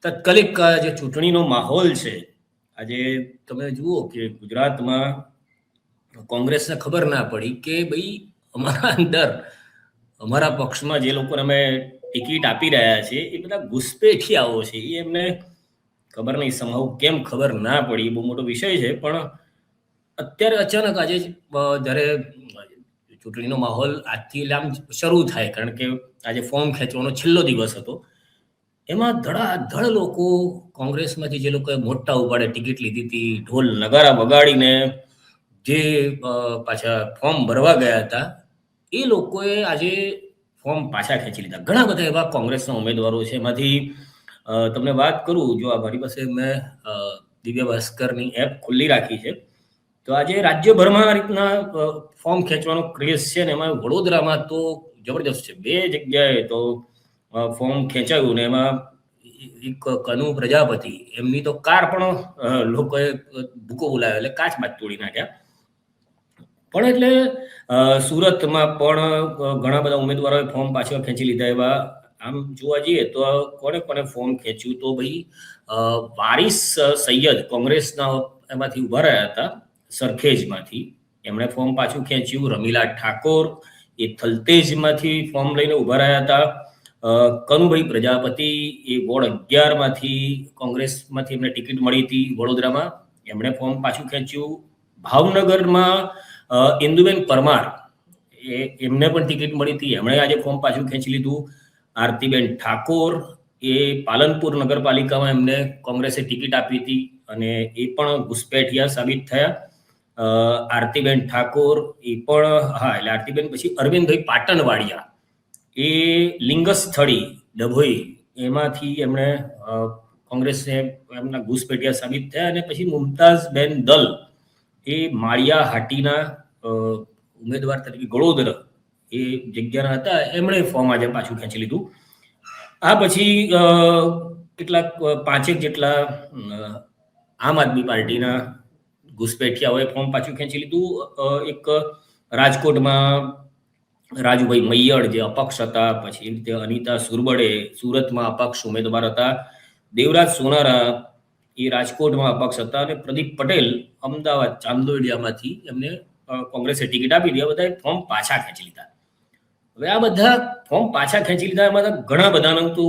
તાત્કાલિક જે ચૂંટણીનો માહોલ છે, આજે તમે જુઓ કે ગુજરાતમાં કોંગ્રેસને ખબર ના પડી કે ભાઈ અમારા અંદર અમારા પક્ષમાં જે લોકોને અમે ટિકિટ આપી રહ્યા છે એ બધા ઘુસપેઠિયાઓ છે. એ એમને ખબર નહીં, સમહાવ કેમ ખબર ના પડી, બહુ મોટો વિષય છે. પણ અત્યારે અચાનક આજે જ્યારે ચૂંટણીનો માહોલ આજથી આમ શરૂ થાય, કારણ કે આજે ફોર્મ ખેંચવાનો છેલ્લો દિવસ હતો, એમાં ધડાધડ લોકો કોંગ્રેસમાંથી જે લોકોએ મોટા ઉપાડે ટિકિટ લીધી હતી, ઢોલ નગારા વગાડીને જે પાછા ફોર્મ ભરવા ગયા હતા, એ લોકોએ આજે ફોર્મ પાછા ખેંચી લીધા. ઘણા બધા એવા કોંગ્રેસના ઉમેદવારો છે. એમાંથી તમને વાત કરું, જો આ મારી પાસે મેં દિવ્ય ભાસ્કરની એપ ખુલ્લી રાખી છે, તો આજે રાજ્યભરમાં આ રીતના ફોર્મ ખેંચવાનો ક્રેઝ છે ને એમાં વડોદરામાં તો જબરદસ્ત છે. 2 જગ્યાએ તો ફોર્મ ખેંચાયું ને એમાં એક કનુ પ્રજાપતિ, એમની તો કાર પણ લોકોએ ભૂકો બોલાવ્યો એટલે કાચબાજ તોડી નાખ્યા. પણ એટલે સુરતમાં પણ ઘણા બધા ઉમેદવારોએ ફોર્મ પાછળ ખેંચી લીધા. એવા આમ જોવા જઈએ તો કોને કોને ફોર્મ ખેંચ્યું, તો ભાઈ વારિસ સૈયદ કોંગ્રેસના એમાંથી ઉભા રહ્યા હતા સરખેજમાંથી, એમણે ફોર્મ પાછું ખેંચ્યું. રમીલા ઠાકોર એ થલતેજમાંથી ફોર્મ લઈને ઉભા રહ્યા હતા. કનુભાઈ પ્રજાપતિ એ વોર્ડ 11માંથી કોંગ્રેસમાંથી એમને ટિકિટ મળી હતી વડોદરામાં, એમણે ફોર્મ પાછું ખેંચ્યું. ભાવનગરમાં ઇન્દુબેન પરમાર એમને પણ ટિકિટ મળી હતી, એમણે આજે ફોર્મ પાછું ખેંચી લીધું. આરતીબેન ઠાકોર એ પાલનપુર નગરપાલિકામાં એમને કોંગ્રેસે ટિકિટ આપી હતી અને એ પણ ઘુસપેઠિયા સાબિત થયા. આરતીબેન ઠાકોર એ પણ, હા, એટલે આરતીબેન પછી અરવિંદભાઈ પાટણવાડિયા એ લિંગસ્થળી ડભોઈ એમાંથી એમણે કોંગ્રેસને એમના ઘુસપેઠિયા સાબિત થયા. અને પછી મુમતાઝબેન દલ એ માળિયા હાટીના ઉમેદવાર તરીકે ગળોદરા એ જગ્યાના હતા, એમણે ફોર્મ આજે પાછું ખેંચી લીધું. આ પછી કેટલાક 5 જેટલા આમ આદમી પાર્ટીના ઘુસપેઠિયાઓએ ફોર્મ પાછું ખેંચી લીધું. એક રાજકોટમાં રાજુભાઈ મૈયડ જે અપક્ષ હતા, પછી રીતે અનિતા સુરબડે સુરતમાં અપક્ષ ઉમેદવાર હતા, દેવરાજ સોનારા એ રાજકોટમાં અપક્ષ હતા, અને પ્રદીપ પટેલ અમદાવાદ ચાંદોડિયામાંથી એમને કોંગ્રેસે ટિકિટ આપી દીધી. આ બધાએ ફોર્મ પાછા ખેંચી લીધા. હવે આ બધા ફોર્મ પાછા ખેંચી લીધા, એમાં ઘણા બધાનું તો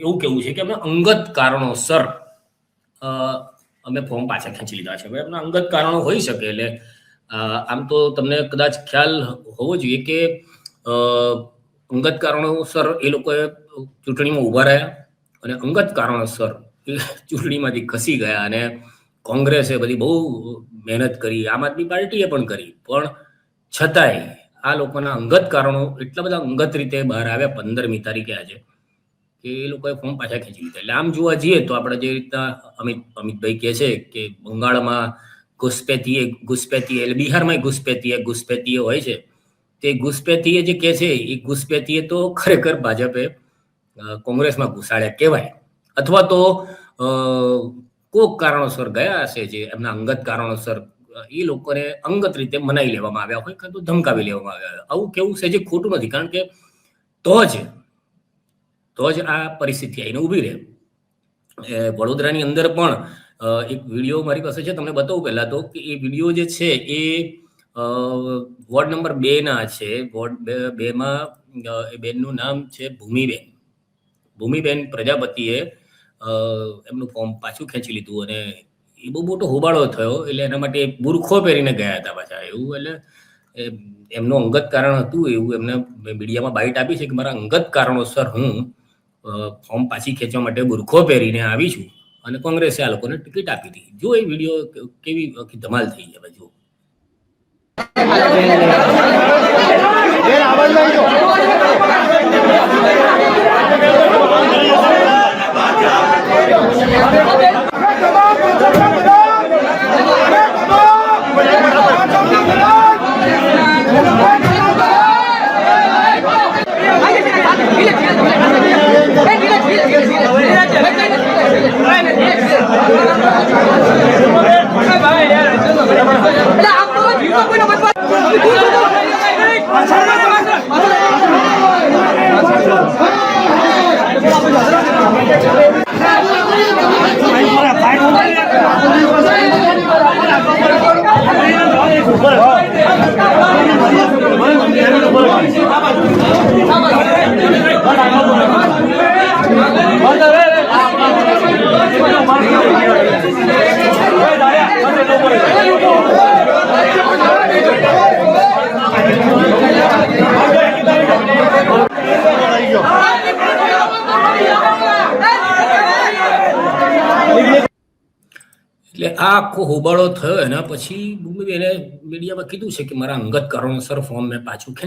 એવું કેવું છે કે અમે અંગત કારણોસર અમે ફોર્મ પાછા ખેંચી લીધા છે. હવે એમના અંગત કારણો હોઈ શકે. એટલે આમ તો તમને કદાચ ખ્યાલ હોવો જોઈએ કે અંગત કારણોસર એ લોકોએ ચૂંટણીમાં ઊભા રહ્યા અને અંગત કારણોસર એ ચૂંટણીમાંથી ખસી ગયા. અને કોંગ્રેસે બધી બહુ મહેનત કરી, આમ આદમી પાર્ટીએ પણ કરી, પણ છતાંય આ લોકોના અંગત કારણો એટલા બધા અંગત રીતે બહાર આવ્યા 15મી તારીખે આજે, કે એ લોકોએ ફોર્મ પાછા ખેંચી લીધા. એટલે આમ જોવા જઈએ તો આપણે જે રીતના અમિતભાઈ કહે છે કે બંગાળમાં ઘુસપેઠીએ એટલે બિહારમાં ઘુસપેઠીએ હોય છે, તે ઘુસપેઠીએ જે કહે છે એ ઘુસપેઠીએ તો ખરેખર ભાજપે કોંગ્રેસમાં ઘુસાડ્યા કહેવાય, અથવા તો કોઈક કારણોસર ગયા હશે જે એમના અંગત કારણોસર એ લોકોને અંગત રીતે મનાઈ લેવામાં આવ્યા હોય, કાં તો ધમકાવી લેવામાં આવ્યા. આવું કેવું છે જે ખોટું નથી, કારણ કે તો જ આ પરિસ્થિતિ આવીને ઊભી રહે. વડોદરાની અંદર પણ એક વિડીયો મારી પાસે છે, તમને બતાવું પહેલા તો કે એ વિડીયો જે છે એ વોર્ડ નંબર 2ના છે. વોર્ડ 2માં એ બેનનું નામ છે ભૂમિબેન પ્રજાપતિએ એમનું ફોર્મ પાછું ખેંચી લીધું અને એ બહુ મોટો હોબાળો થયો. એટલે એના માટે બુરખો પહેરીને ગયા હતા પાછા એવું. એટલે એમનું અંગત કારણ હતું એવું એમને મીડિયામાં બાઇટ આપી છે કે મારા અંગત કારણોસર હું ફોર્મ પાછી ખેંચવા માટે બુરખો પહેરીને આવી છું અને કોંગ્રેસે આ લોકોને ટિકિટ આપી હતી. જો એ વિડીયો કેવી ધમાલ થઈ જાય. જો એટલે આ આખો હોબાળો થયો એના પછી ભૂમિબેને મીડિયામાં કીધું છે કે મારા અંગત કારણોસર ફોર્મ મેં પાછું